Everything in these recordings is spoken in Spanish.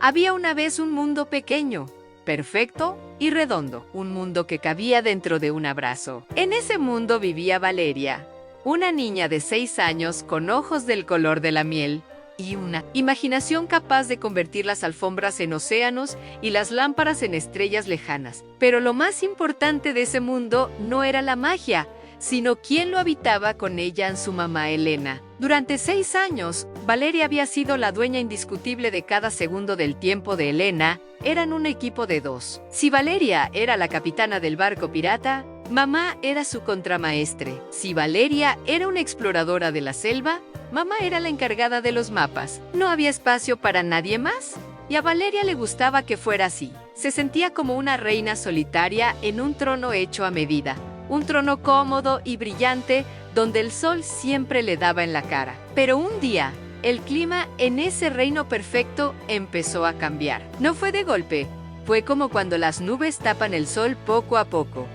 Había una vez un mundo pequeño, perfecto y redondo, un mundo que cabía dentro de un abrazo. En ese mundo vivía Valeria, una niña de 6 años con ojos del color de la miel y una imaginación capaz de convertir las alfombras en océanos y las lámparas en estrellas lejanas. Pero lo más importante de ese mundo no era la magia, sino quién lo habitaba con ella, su mamá Elena. Durante 6 años, Valeria había sido la dueña indiscutible de cada segundo del tiempo de Elena. Eran un equipo de 2. Si Valeria era la capitana del barco pirata, mamá era su contramaestre. Si Valeria era una exploradora de la selva, mamá era la encargada de los mapas. No había espacio para nadie más, y a Valeria le gustaba que fuera así. Se sentía como una reina solitaria en un trono hecho a medida. Un trono cómodo y brillante donde el sol siempre le daba en la cara. Pero un día, el clima en ese reino perfecto empezó a cambiar. No fue de golpe, fue como cuando las nubes tapan el sol poco a poco.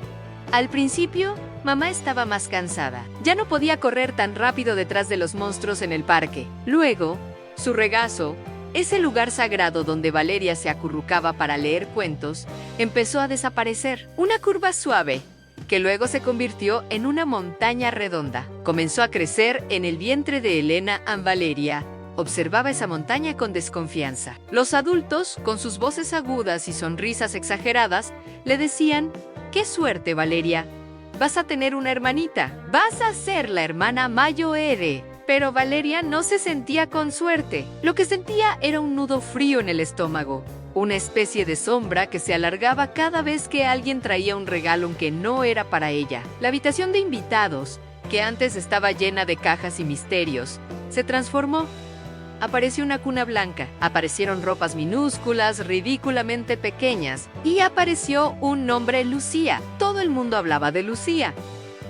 Al principio, mamá estaba más cansada. Ya no podía correr tan rápido detrás de los monstruos en el parque. Luego, su regazo, ese lugar sagrado donde Valeria se acurrucaba para leer cuentos, empezó a desaparecer. Una curva suave, que luego se convirtió en una montaña redonda. Comenzó a crecer en el vientre de Elena. Valeria observaba esa montaña con desconfianza. Los adultos, con sus voces agudas y sonrisas exageradas, le decían: «¡Qué suerte, Valeria! Vas a tener una hermanita. Vas a ser la hermana mayor». Pero Valeria no se sentía con suerte. Lo que sentía era un nudo frío en el estómago. Una especie de sombra que se alargaba cada vez que alguien traía un regalo que no era para ella. La habitación de invitados, que antes estaba llena de cajas y misterios, se transformó. Apareció una cuna blanca, aparecieron ropas minúsculas, ridículamente pequeñas, y apareció un nombre: Lucía. Todo el mundo hablaba de Lucía.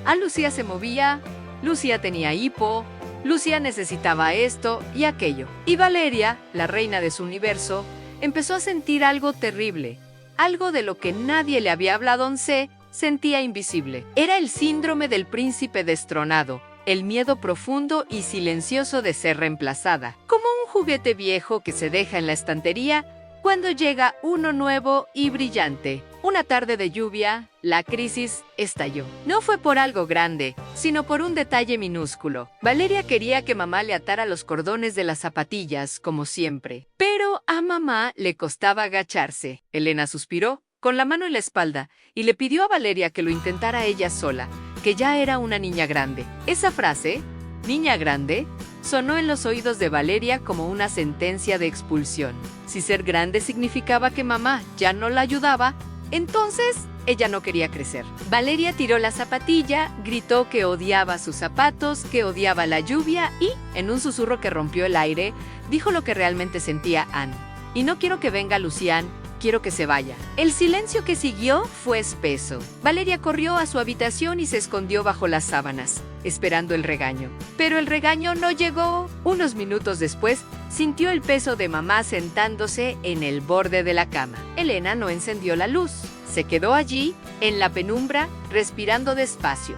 A Lucía se movía, Lucía tenía hipo, Lucía necesitaba esto y aquello. Y Valeria, la reina de su universo, empezó a sentir algo terrible, algo de lo que nadie le había hablado. Se sentía invisible. Era el síndrome del príncipe destronado, el miedo profundo y silencioso de ser reemplazada, como un juguete viejo que se deja en la estantería cuando llega uno nuevo y brillante. Una tarde de lluvia, la crisis estalló. No fue por algo grande, sino por un detalle minúsculo. Valeria quería que mamá le atara los cordones de las zapatillas, como siempre. Pero a mamá le costaba agacharse. Elena suspiró, con la mano en la espalda, y le pidió a Valeria que lo intentara ella sola, que ya era una niña grande. Esa frase, niña grande, sonó en los oídos de Valeria como una sentencia de expulsión. Si ser grande significaba que mamá ya no la ayudaba, entonces ella no quería crecer. Valeria tiró la zapatilla, gritó que odiaba sus zapatos, que odiaba la lluvia y, en un susurro que rompió el aire, dijo lo que realmente sentía Anne. «Y no quiero que venga Lucián, quiero que se vaya». El silencio que siguió fue espeso. Valeria corrió a su habitación y se escondió bajo las sábanas, esperando el regaño. Pero el regaño no llegó. Unos minutos después, sintió el peso de mamá sentándose en el borde de la cama. Elena no encendió la luz. Se quedó allí, en la penumbra, respirando despacio.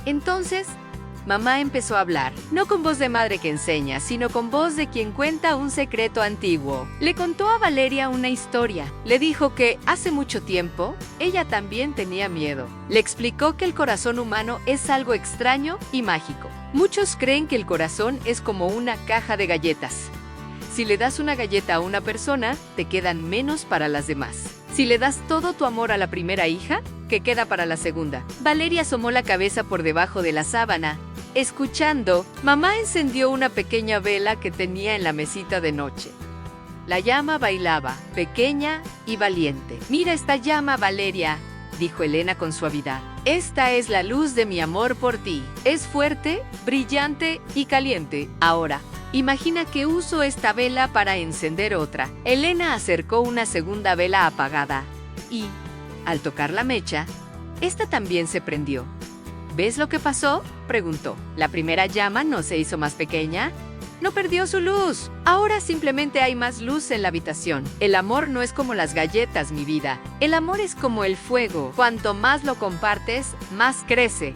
Entonces, mamá empezó a hablar, no con voz de madre que enseña, sino con voz de quien cuenta un secreto antiguo. Le contó a Valeria una historia. Le dijo que, hace mucho tiempo, ella también tenía miedo. Le explicó que el corazón humano es algo extraño y mágico. Muchos creen que el corazón es como una caja de galletas. Si le das una galleta a una persona, te quedan menos para las demás. Si le das todo tu amor a la primera hija, ¿qué queda para la segunda? Valeria asomó la cabeza por debajo de la sábana. Escuchando, mamá encendió una pequeña vela que tenía en la mesita de noche. La llama bailaba, pequeña y valiente. «Mira esta llama, Valeria», dijo Elena con suavidad. «Esta es la luz de mi amor por ti. Es fuerte, brillante y caliente. Ahora, imagina que uso esta vela para encender otra». Elena acercó una segunda vela apagada y, al tocar la mecha, esta también se prendió. «¿Ves lo que pasó?», preguntó. «La primera llama no se hizo más pequeña. No perdió su luz. Ahora simplemente hay más luz en la habitación. El amor no es como las galletas, mi vida. El amor es como el fuego. Cuanto más lo compartes, más crece.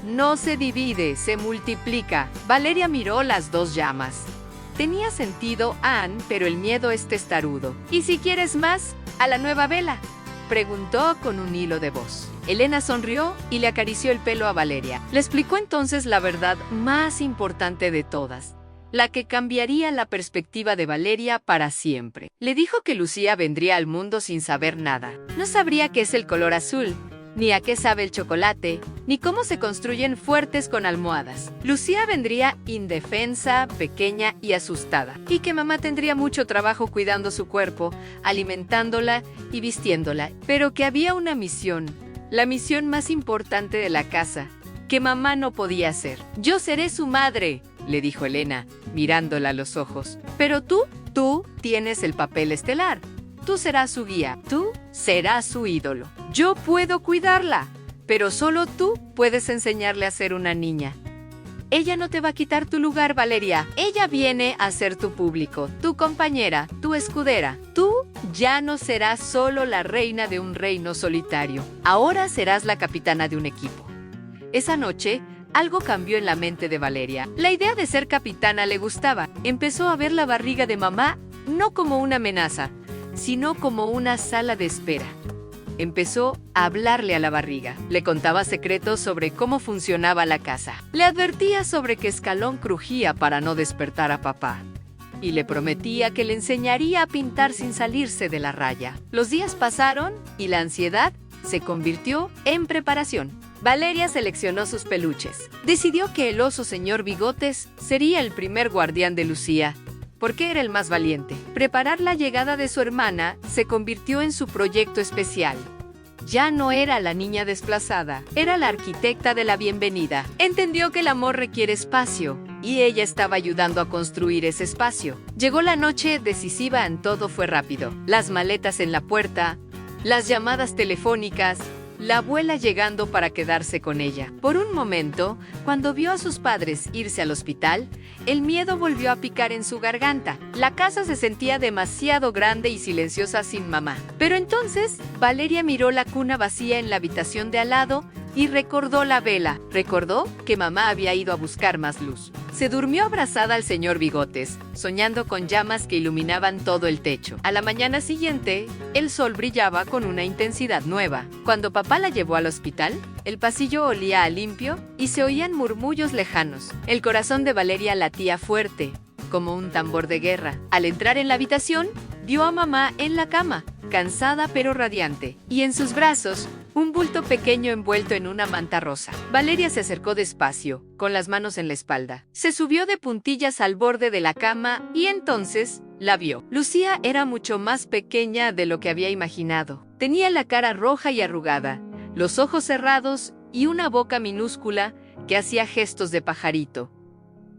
No se divide, se multiplica». Valeria miró las 2 llamas. Tenía sentido, Anne, pero el miedo es testarudo. ¿Y si quieres más? ¿A la nueva vela?, preguntó con un hilo de voz. Elena sonrió y le acarició el pelo a Valeria. Le explicó entonces la verdad más importante de todas, la que cambiaría la perspectiva de Valeria para siempre. Le dijo que Lucía vendría al mundo sin saber nada. No sabría qué es el color azul, ni a qué sabe el chocolate, ni cómo se construyen fuertes con almohadas. Lucía vendría indefensa, pequeña y asustada, y que mamá tendría mucho trabajo cuidando su cuerpo, alimentándola y vistiéndola, pero que había una misión, la misión más importante de la casa, que mamá no podía hacer. «Yo seré su madre», le dijo Elena, mirándola a los ojos. «Pero tú tienes el papel estelar. Tú serás su guía, tú serás su ídolo. Yo puedo cuidarla, pero solo tú puedes enseñarle a ser una niña. Ella no te va a quitar tu lugar, Valeria. Ella viene a ser tu público, tu compañera, tu escudera. Tú ya no serás solo la reina de un reino solitario. Ahora serás la capitana de un equipo». Esa noche, algo cambió en la mente de Valeria. La idea de ser capitana le gustaba. Empezó a ver la barriga de mamá no como una amenaza, sino como una sala de espera. Empezó a hablarle a la barriga. Le contaba secretos sobre cómo funcionaba la casa. Le advertía sobre que Escalón crujía para no despertar a papá. Y le prometía que le enseñaría a pintar sin salirse de la raya. Los días pasaron y la ansiedad se convirtió en preparación. Valeria seleccionó sus peluches. Decidió que el oso señor Bigotes sería el primer guardián de Lucía, porque era el más valiente. Preparar la llegada de su hermana se convirtió en su proyecto especial. Ya no era la niña desplazada, era la arquitecta de la bienvenida. Entendió que el amor requiere espacio, y ella estaba ayudando a construir ese espacio. Llegó la noche decisiva, en todo fue rápido. Las maletas en la puerta, las llamadas telefónicas, la abuela llegando para quedarse con ella. Por un momento, cuando vio a sus padres irse al hospital, el miedo volvió a picar en su garganta. La casa se sentía demasiado grande y silenciosa sin mamá. Pero entonces, Valeria miró la cuna vacía en la habitación de al lado y recordó la vela. Recordó que mamá había ido a buscar más luz. Se durmió abrazada al señor Bigotes, soñando con llamas que iluminaban todo el techo. A la mañana siguiente, el sol brillaba con una intensidad nueva. Cuando papá la llevó al hospital, el pasillo olía a limpio y se oían murmullos lejanos. El corazón de Valeria latía fuerte, como un tambor de guerra. Al entrar en la habitación, vio a mamá en la cama, cansada pero radiante, y en sus brazos, un bulto pequeño envuelto en una manta rosa. Valeria se acercó despacio, con las manos en la espalda. Se subió de puntillas al borde de la cama y entonces la vio. Lucía era mucho más pequeña de lo que había imaginado. Tenía la cara roja y arrugada, los ojos cerrados y una boca minúscula que hacía gestos de pajarito.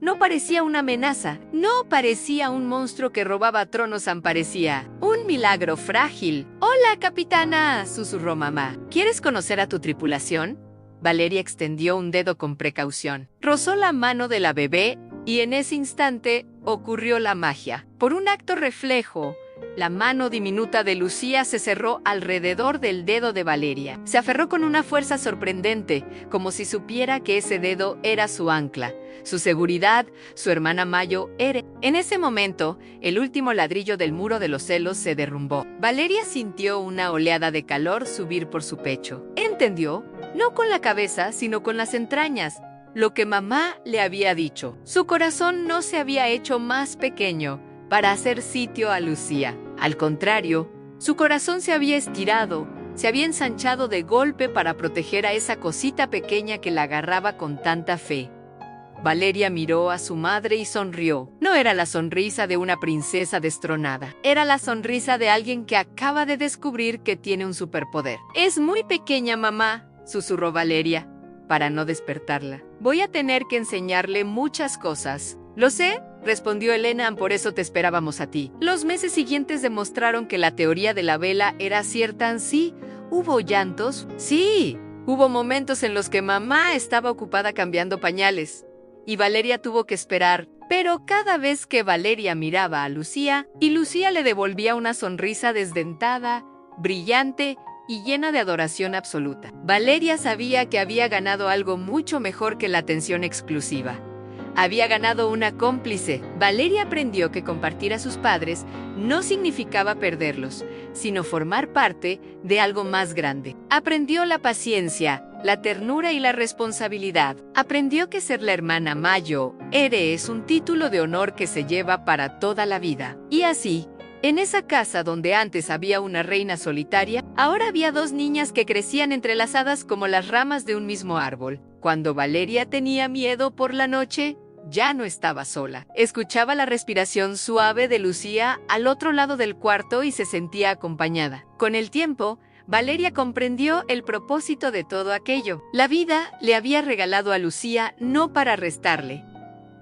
No parecía una amenaza, no parecía un monstruo que robaba tronos, parecía un milagro frágil. «Hola, capitana», susurró mamá. «¿Quieres conocer a tu tripulación?». Valeria extendió un dedo con precaución. Rozó la mano de la bebé y en ese instante ocurrió la magia. Por un acto reflejo, la mano diminuta de Lucía se cerró alrededor del dedo de Valeria. Se aferró con una fuerza sorprendente, como si supiera que ese dedo era su ancla, su seguridad, su hermana Mayo era. En ese momento, el último ladrillo del muro de los celos se derrumbó. Valeria sintió una oleada de calor subir por su pecho. Entendió, no con la cabeza, sino con las entrañas, lo que mamá le había dicho. Su corazón no se había hecho más pequeño para hacer sitio a Lucía. Al contrario, su corazón se había estirado, se había ensanchado de golpe para proteger a esa cosita pequeña que la agarraba con tanta fe. Valeria miró a su madre y sonrió. No era la sonrisa de una princesa destronada. Era la sonrisa de alguien que acaba de descubrir que tiene un superpoder. «Es muy pequeña, mamá», susurró Valeria, para no despertarla. «Voy a tener que enseñarle muchas cosas». «Lo sé», respondió Elena, «por eso te esperábamos a ti». Los meses siguientes demostraron que la teoría de la vela era cierta. Sí, hubo llantos. Sí, hubo momentos en los que mamá estaba ocupada cambiando pañales y Valeria tuvo que esperar. Pero cada vez que Valeria miraba a Lucía, y Lucía le devolvía una sonrisa desdentada, brillante y llena de adoración absoluta. Valeria sabía que había ganado algo mucho mejor que la atención exclusiva. había ganado una cómplice. Valeria aprendió que compartir a sus padres no significaba perderlos, sino formar parte de algo más grande. Aprendió la paciencia, la ternura y la responsabilidad. Aprendió que ser la hermana Mayo es un título de honor que se lleva para toda la vida. Y así, en esa casa donde antes había una reina solitaria, ahora había dos niñas que crecían entrelazadas como las ramas de un mismo árbol. Cuando Valeria tenía miedo por la noche, ya no estaba sola. Escuchaba la respiración suave de Lucía al otro lado del cuarto y se sentía acompañada. Con el tiempo, Valeria comprendió el propósito de todo aquello. La vida le había regalado a Lucía no para restarle,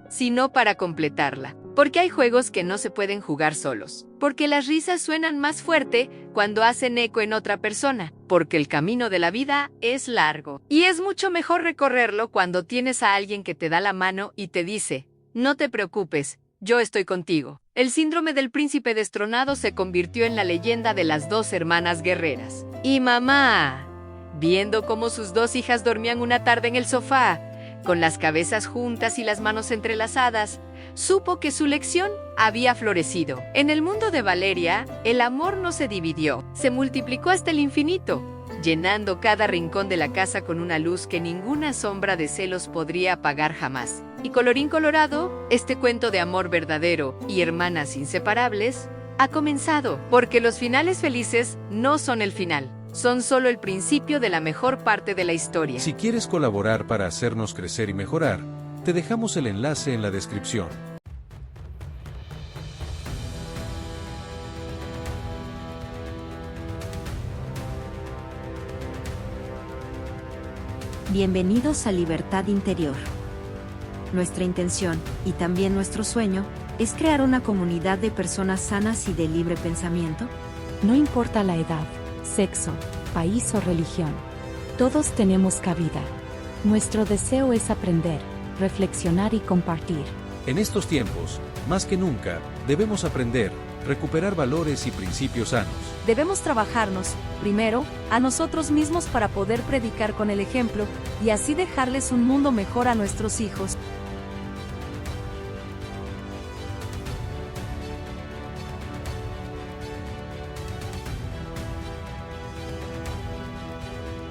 sino para completarla. Porque hay juegos que no se pueden jugar solos. Porque las risas suenan más fuerte cuando hacen eco en otra persona. Porque el camino de la vida es largo. Y es mucho mejor recorrerlo cuando tienes a alguien que te da la mano y te dice: no te preocupes, yo estoy contigo. El síndrome del príncipe destronado se convirtió en la leyenda de las dos hermanas guerreras. Y mamá, viendo cómo sus dos hijas dormían una tarde en el sofá, con las cabezas juntas y las manos entrelazadas, supo que su lección había florecido. En el mundo de Valeria, el amor no se dividió, se multiplicó hasta el infinito, llenando cada rincón de la casa con una luz que ninguna sombra de celos podría apagar jamás. Y colorín colorado, este cuento de amor verdadero y hermanas inseparables ha comenzado, porque los finales felices no son el final. Son solo el principio de la mejor parte de la historia. Si quieres colaborar para hacernos crecer y mejorar, te dejamos el enlace en la descripción. Bienvenidos a Libertad Interior. Nuestra intención, y también nuestro sueño, es crear una comunidad de personas sanas y de libre pensamiento. No importa la edad, sexo, país o religión. Todos tenemos cabida. Nuestro deseo es aprender, reflexionar y compartir. En estos tiempos, más que nunca, debemos aprender, recuperar valores y principios sanos. Debemos trabajarnos, primero, a nosotros mismos para poder predicar con el ejemplo y así dejarles un mundo mejor a nuestros hijos.